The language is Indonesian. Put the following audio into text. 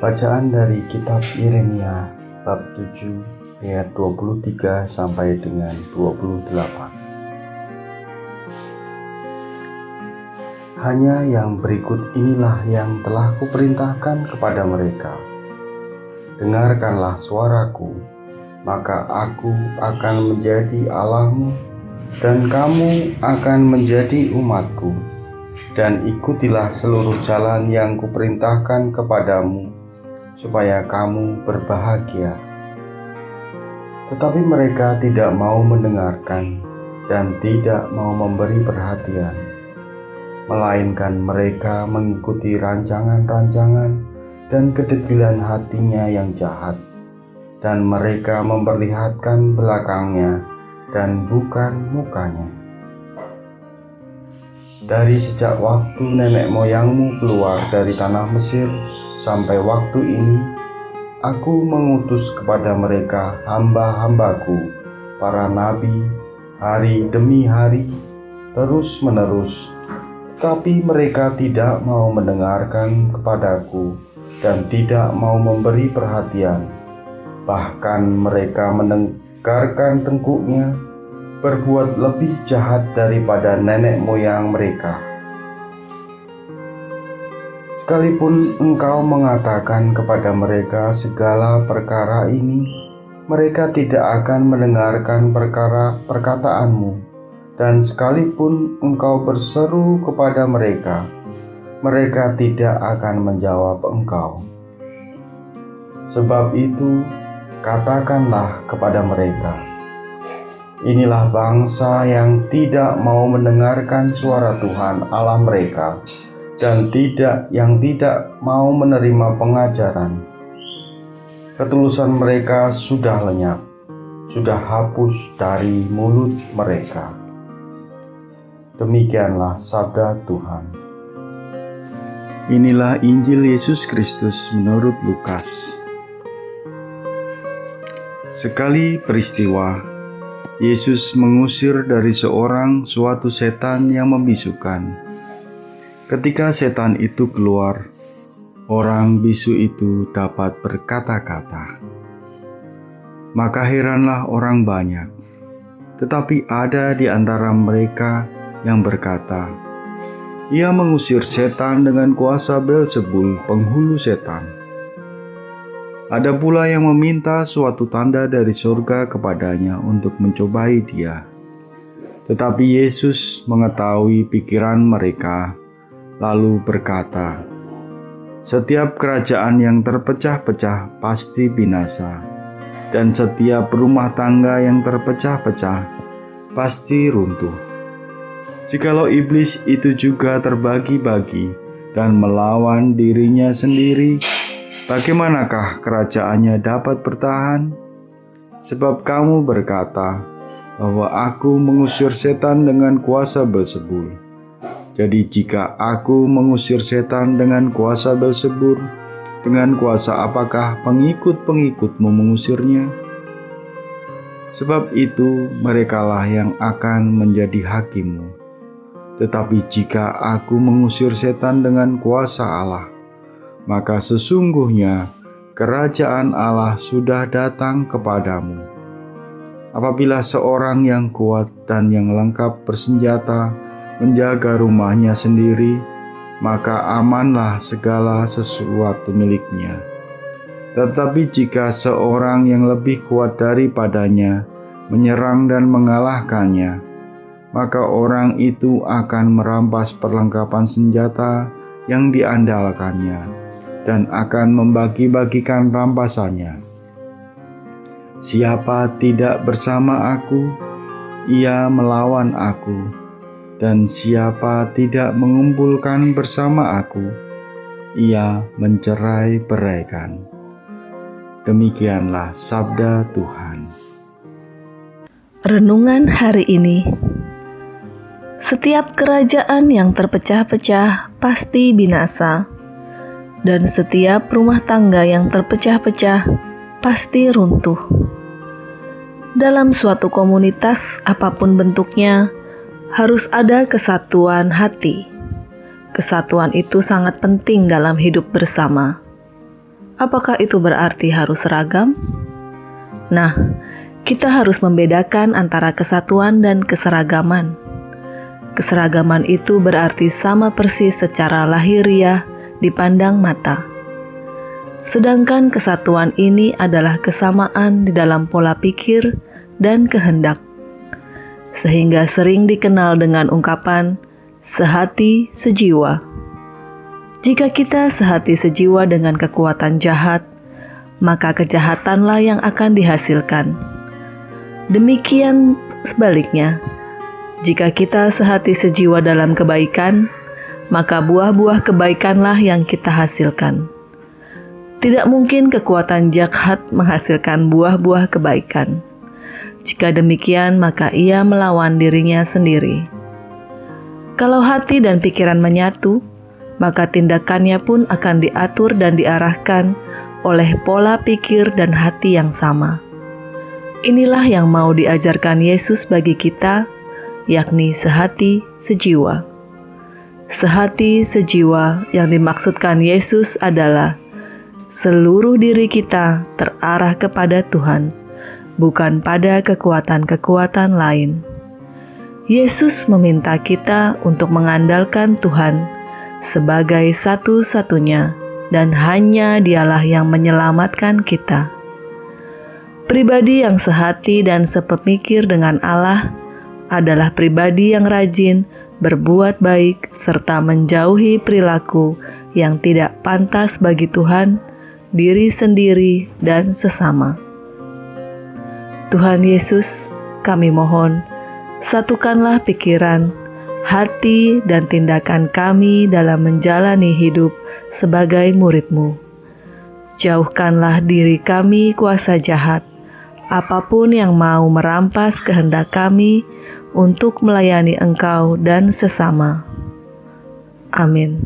Bacaan dari kitab Yeremia bab 7 ayat 23 sampai dengan 28. Hanya yang berikut inilah yang telah kuperintahkan kepada mereka. Dengarkanlah suaraku, maka aku akan menjadi Allahmu dan kamu akan menjadi umatku. Dan ikutilah seluruh jalan yang kuperintahkan kepadamu, supaya kamu berbahagia. Tetapi mereka tidak mau mendengarkan dan tidak mau memberi perhatian, melainkan mereka mengikuti rancangan-rancangan dan kedegilan hatinya yang jahat, dan mereka memperlihatkan belakangnya dan bukan mukanya. Dari sejak waktu nenek moyangmu keluar dari tanah Mesir sampai waktu ini, aku mengutus kepada mereka hamba-hambaku, para nabi, hari demi hari, terus-menerus. Tetapi mereka tidak mau mendengarkan kepadaku dan tidak mau memberi perhatian. Bahkan mereka menenggarkan tengkuknya, berbuat lebih jahat daripada nenek moyang mereka. Sekalipun engkau mengatakan kepada mereka segala perkara ini, mereka tidak akan mendengarkan perkataanmu. Dan sekalipun engkau berseru kepada mereka, mereka tidak akan menjawab engkau. Sebab itu, katakanlah kepada mereka, inilah bangsa yang tidak mau mendengarkan suara Tuhan Allah mereka dan yang tidak mau menerima pengajaran. Ketulusan mereka sudah lenyap, sudah hapus dari mulut mereka. Demikianlah sabda Tuhan. Inilah Injil Yesus Kristus menurut Lukas. Sekali peristiwa, Yesus mengusir dari seorang suatu setan yang membisukan. Ketika setan itu keluar, orang bisu itu dapat berkata-kata. Maka heranlah orang banyak. Tetapi ada di antara mereka yang berkata, "Ia mengusir setan dengan kuasa Beelzebul, penghulu setan." Ada pula yang meminta suatu tanda dari surga kepadanya untuk mencobai dia. Tetapi Yesus mengetahui pikiran mereka, lalu berkata, "Setiap kerajaan yang terpecah-pecah pasti binasa, dan setiap rumah tangga yang terpecah-pecah pasti runtuh. Jikalau iblis itu juga terbagi-bagi dan melawan dirinya sendiri, bagaimanakah kerajaannya dapat bertahan? Sebab kamu berkata bahwa aku mengusir setan dengan kuasa Beelzebul. Jadi jika aku mengusir setan dengan kuasa Beelzebul, dengan kuasa apakah pengikut-pengikutmu mengusirnya? Sebab itu merekalah yang akan menjadi hakimmu. Tetapi jika aku mengusir setan dengan kuasa Allah, maka sesungguhnya kerajaan Allah sudah datang kepadamu. Apabila seorang yang kuat dan yang lengkap bersenjata menjaga rumahnya sendiri, maka amanlah segala sesuatu miliknya. Tetapi jika seorang yang lebih kuat daripadanya menyerang dan mengalahkannya, maka orang itu akan merampas perlengkapan senjata yang diandalkannya dan akan membagi-bagikan rampasannya. Siapa tidak bersama aku, ia melawan aku, dan siapa tidak mengumpulkan bersama aku, ia mencerai-beraikan." Demikianlah sabda Tuhan. Renungan hari ini. Setiap kerajaan yang terpecah-pecah pasti binasa, dan setiap rumah tangga yang terpecah-pecah pasti runtuh. Dalam suatu komunitas apapun bentuknya, harus ada kesatuan hati. Kesatuan itu sangat penting dalam hidup bersama. apakah itu berarti harus seragam? Nah, kita harus membedakan antara kesatuan dan keseragaman. Keseragaman itu berarti sama persis secara lahiriah dipandang mata. Sedangkan kesatuan ini adalah kesamaan di dalam pola pikir dan kehendak, sehingga sering dikenal dengan ungkapan sehati sejiwa. Jika kita sehati sejiwa dengan kekuatan jahat, maka kejahatanlah yang akan dihasilkan. Demikian sebaliknya, jika kita sehati sejiwa dalam kebaikan, maka buah-buah kebaikanlah yang kita hasilkan. Tidak mungkin kekuatan jahat menghasilkan buah-buah kebaikan. Jika demikian, maka ia melawan dirinya sendiri. Kalau hati dan pikiran menyatu, maka tindakannya pun akan diatur dan diarahkan oleh pola pikir dan hati yang sama. Inilah yang mau diajarkan Yesus bagi kita, yakni sehati sejiwa. Sehati sejiwa yang dimaksudkan Yesus adalah seluruh diri kita terarah kepada Tuhan, bukan pada kekuatan-kekuatan lain. Yesus meminta kita untuk mengandalkan Tuhan sebagai satu-satunya, dan hanya Dialah yang menyelamatkan kita. Pribadi yang sehati dan sepemikir dengan Allah adalah pribadi yang rajin berbuat baik serta menjauhi perilaku yang tidak pantas bagi Tuhan, diri sendiri, dan sesama. Tuhan Yesus, kami mohon, satukanlah pikiran, hati, dan tindakan kami dalam menjalani hidup sebagai murid-Mu. Jauhkanlah diri kami kuasa jahat, apapun yang mau merampas kehendak kami untuk melayani Engkau dan sesama. Amin.